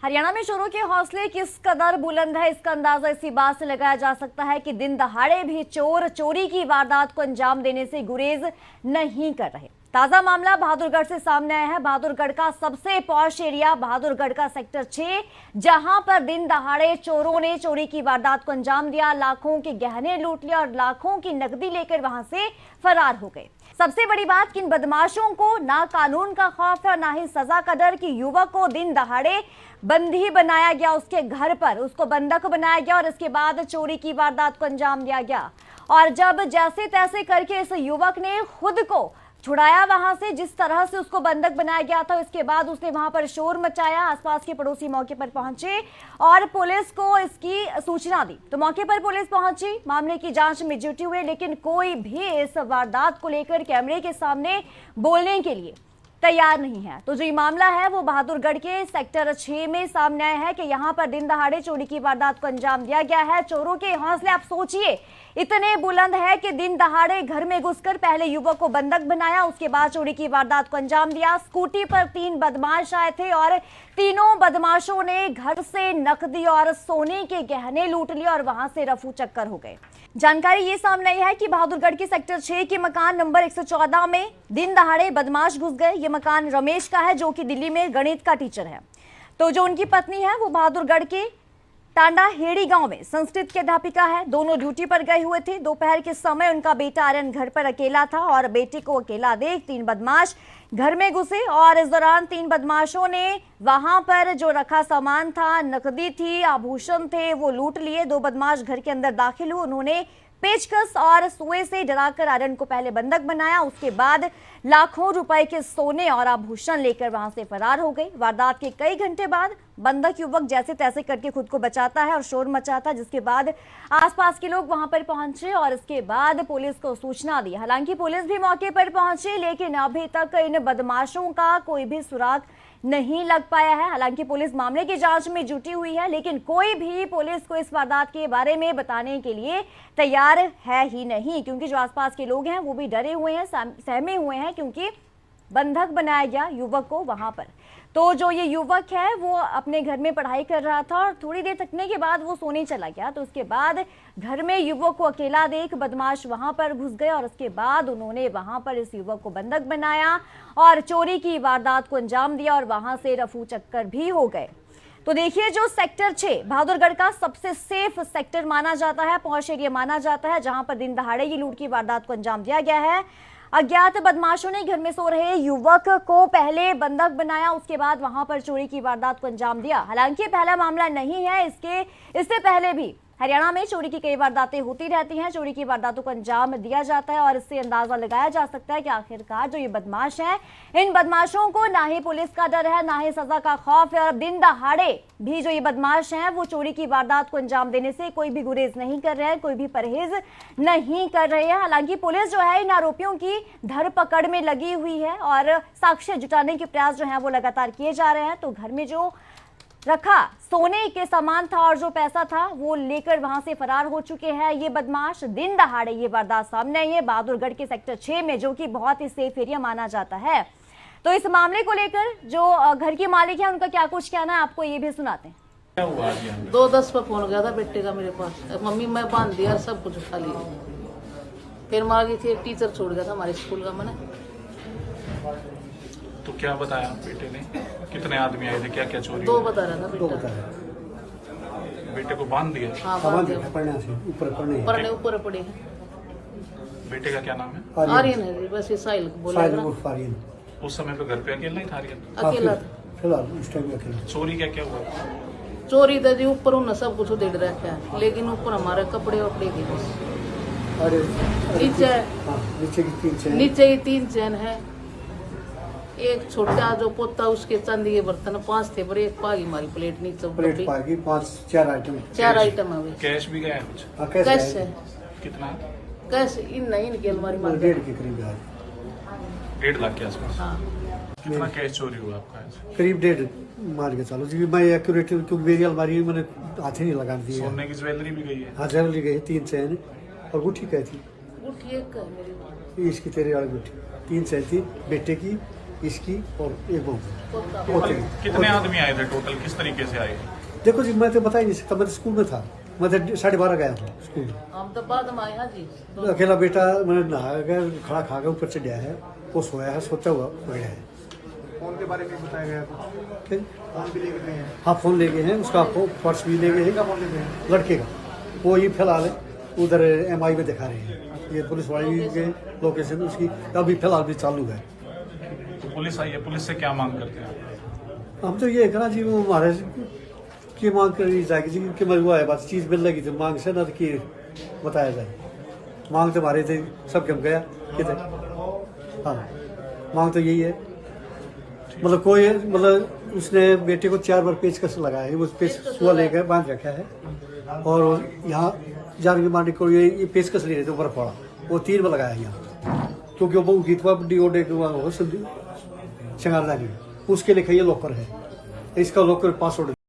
हरियाणा में चोरों के हौसले किस कदर बुलंद है, इसका अंदाजा इसी बात से लगाया जा सकता है कि दिन दहाड़े भी चोर चोरी की वारदात को अंजाम देने से गुरेज नहीं कर रहे। ताजा मामला बहादुरगढ़ से सामने आया है। बहादुरगढ़ का सबसे पॉश एरिया बहादुरगढ़ का सेक्टर 6, जहां पर दिन दहाड़े चोरों ने चोरी की वारदात को अंजाम दिया, लाखों के गहने लूट लिए और लाखों की नकदी लेकर वहां से फरार हो गए। सबसे बड़ी बात कि इन बदमाशों को ना कानून का खौफ है और ना ही सजा का डर कि युवक को दिन दहाड़े बंदी बनाया गया, उसके घर पर उसको बंधक बनाया गया और इसके बाद चोरी की वारदात को अंजाम दिया गया। और जब जैसे तैसे करके इस युवक ने खुद को छुड़ाया वहां से, जिस तरह से उसको बंधक बनाया गया था, इसके बाद उसने वहां पर शोर मचाया। आसपास के पड़ोसी मौके पर पहुंचे और पुलिस को इसकी सूचना दी, तो मौके पर पुलिस पहुंची, मामले की जांच में जुटी हुई, लेकिन कोई भी इस वारदात को लेकर कैमरे के सामने बोलने के लिए तैयार नहीं है। तो जो ये मामला है वो बहादुरगढ़ के सेक्टर 6 में सामने आया है कि यहां पर दिन दहाड़े चोरी की वारदात को अंजाम दिया गया है। चोरों के हौसले आप सोचिए इतने बुलंद है कि दिन दहाड़े घर में घुसकर पहले युवक को बंधक बनाया, उसके बाद चोरी की वारदात को अंजाम दिया। स्कूटी पर 3 बदमाश आए थे और तीनों बदमाशों ने घर से नकदी और सोने के गहने लूट लिए और वहां से रफू चक्कर हो गए। जानकारी ये सामने आई है कि बहादुरगढ़ के सेक्टर 6 के मकान नंबर 114 में दिन दहाड़े बदमाश घुस गए। ये मकान रमेश का है, जो कि दिल्ली में गणित का टीचर है। तो जो उनकी पत्नी है वो बहादुरगढ़ के टांडा हेड़ी गांव में संस्कृत की अध्यापिका है। दोनों ड्यूटी पर गए हुए थे। दोपहर के समय उनका बेटा आर्यन घर पर अकेला था और बेटे को अकेला देख 3 बदमाश घर में घुसे और इस दौरान 3 बदमाशों ने वहां पर जो रखा सामान था, नकदी थी, आभूषण थे, वो लूट लिए। 2 बदमाश घर के अंदर दाखिल हुए। उन्होंने पेचकस और सुए से डराकर आर्यन को पहले बंधक बनाया, उसके बाद लाखों रुपए के सोने और आभूषण लेकर वहां से फरार हो गए। वारदात के कई घंटे बाद बंधक युवक जैसे तैसे करके खुद को बचाता है और शोर मचाता, जिसके बाद आसपास के लोग वहां पर पहुंचे और इसके बाद पुलिस को सूचना दी। हालांकि पुलिस भी मौके पर पहुंची, लेकिन अभी तक इन बदमाशों का कोई भी सुराग नहीं लग पाया है। हालांकि पुलिस मामले की जांच में जुटी हुई है, लेकिन कोई भी पुलिस को इस वारदात के बारे में बताने के लिए तैयार है ही नहीं, क्योंकि जो आसपास के लोग हैं वो भी डरे हुए हैं, सहमे हुए हैं, क्योंकि बंधक बनाया गया युवक को वहां पर। तो जो ये युवक है वो अपने घर में पढ़ाई कर रहा था और थोड़ी देर थकने के बाद वो सोने चला गया। तो उसके बाद घर में युवक को अकेला देख बदमाश वहां पर घुस गए और उसके बाद उन्होंने वहां पर इस युवक को बंधक बनाया और चोरी की वारदात को अंजाम दिया और वहां से रफू चक्कर भी हो गए। तो देखिए, जो सेक्टर 6 बहादुरगढ़ का सबसे सेफ सेक्टर माना जाता है, पॉश एरिया माना जाता है, जहां पर दिन दहाड़े की लूट की वारदात को अंजाम दिया गया है। अज्ञात बदमाशों ने घर में सो रहे युवक को पहले बंधक बनाया, उसके बाद वहां पर चोरी की वारदात को अंजाम दिया। हालांकि पहला मामला नहीं है, इससे पहले भी हरियाणा में चोरी की कई वारदातें होती रहती हैं। चोरी की वारदातों को अंजाम दिया जाता है और इससे अंदाजा लगाया जा सकता है कि आखिरकार जो ये बदमाश हैं, इन बदमाशों को ना ही पुलिस का डर है, ना ही सजा का खौफ है। और दिन दहाड़े भी जो ये बदमाश हैं वो चोरी की वारदात को अंजाम देने से कोई भी गुरेज नहीं कर रहे हैं, कोई भी परहेज नहीं कर रहे हैं। हालांकि पुलिस जो है इन आरोपियों की धरपकड़ में लगी हुई है और साक्ष्य जुटाने के प्रयास जो है वो लगातार किए जा रहे हैं। तो घर में जो रखा सोने के सामान था और जो पैसा था वो लेकर वहां से फरार हो चुके हैं ये बदमाश। दिन दहाड़े ये वारदात सामने आई है बहादुरगढ़ के सेक्टर 6 में, जो कि बहुत ही सेफ एरिया माना जाता है। तो इस मामले को लेकर जो घर के मालिक है उनका क्या कुछ कहना है, आपको ये भी सुनाते हैं। 2:10 पर फोन गया था बेटे का मेरे पास, मम्मी मैं बांध दिया, सब कुछ उठा लिया। फिर मार गई थी, टीचर छोड़ गया था हमारे स्कूल का। मैंने तो क्या बताया बेटे ने, कितने आदमी आए थे, क्या क्या चोरी? 2 बता रहा था बेटा। बेटे को बांध दिया? हाँ, बांध दिया। ऊपर पड़े हैं। बेटे का क्या नाम है? आर्यन है जी, बस ये साहिल बोला। उस समय पे घर पे अकेला ही था आर्यन? अकेला था फिलहाल उस टाइम अकेला। चोरी क्या क्या हुआ? चोरी था जी, ऊपर उन्हें सब कुछ दे रखा है, लेकिन ऊपर हमारे कपड़े वपड़े की बस। नीचे की 3 चैन है, एक छोटा जो पोता उसके चांदी के बर्तन 5 थे, पर एक पागी मारी प्लेट नीचे। 4 आइटम है। कैश भी गया कुछ? कैश है। कितना? कैश इन नहीं, इनकी अलमारी मार 1.5 के करीब है। 1.5 लाख के आसपास। हाँ। कितना कैश चोरी हुआ आपका? करीब 1.5 मार के चालू जी। मैं एक्यूरेट, क्योंकि मेरी अलमारी मैंने हाथ ही नहीं लगा दी। सोने की ज्वेलरी भी गई है? हाँ, ज्वेलरी गई, 3 चैन और गुठी क्या थी? गुठी एक है मेरी। इसकी तेरे वाली गुठी 3 चैन थी बेटे की, इसकी और एक बहू पोता पोते की। कितने आदमी आए थे टोटल, किस तरीके से आए? देखो जी मैं तो बता ही नहीं सकता, मैं तो स्कूल में था, मैं तो 12:30 गया था स्कूल में। हम तो बाद में आए। हाँ जी, अकेला बेटा मैंने नहा गया, खड़ा खा के ऊपर चढ़ गया है, वो सोया है, सोता हुआ पकड़ा है। फोन के बारे में बताया गया कुछ? फोन भी लेके गए हैं? हाँ फोन ले गए हैं, उसका पर्स भी ले गए किसका हैं, फोन लेके गए? लड़के का। वो ये फिलहाल उधर MI में दिखा रहे हैं, ये पुलिस वाली के लोकेशन उसकी अभी फिलहाल भी चालू है। तो पुलिस आई है, पुलिस से क्या मांग करते हैं? हम तो ये कहना जी वो हमारे की मांग करी जाएगी जी कि मैं हुआ है बात, चीज़ मिल लगी तो मांग से ना कि बताया जाए। मांग तो हमारे थे सब कम गया किधर। हाँ मांग तो यही है, मतलब कोई मतलब उसने बेटे को 4 बार पेचकस लगाया है, वो सुआ लेकर बांध रखा है और यहाँ जान के मारने को ये पेचकस ले रहे थे, ऊपर पड़ा, वो 3 बार लगाया यहाँ, क्योंकि वो गीतवा डीओडे हो शंगारदानी, उसके लिए ये लॉकर है, इसका लॉकर पासवर्ड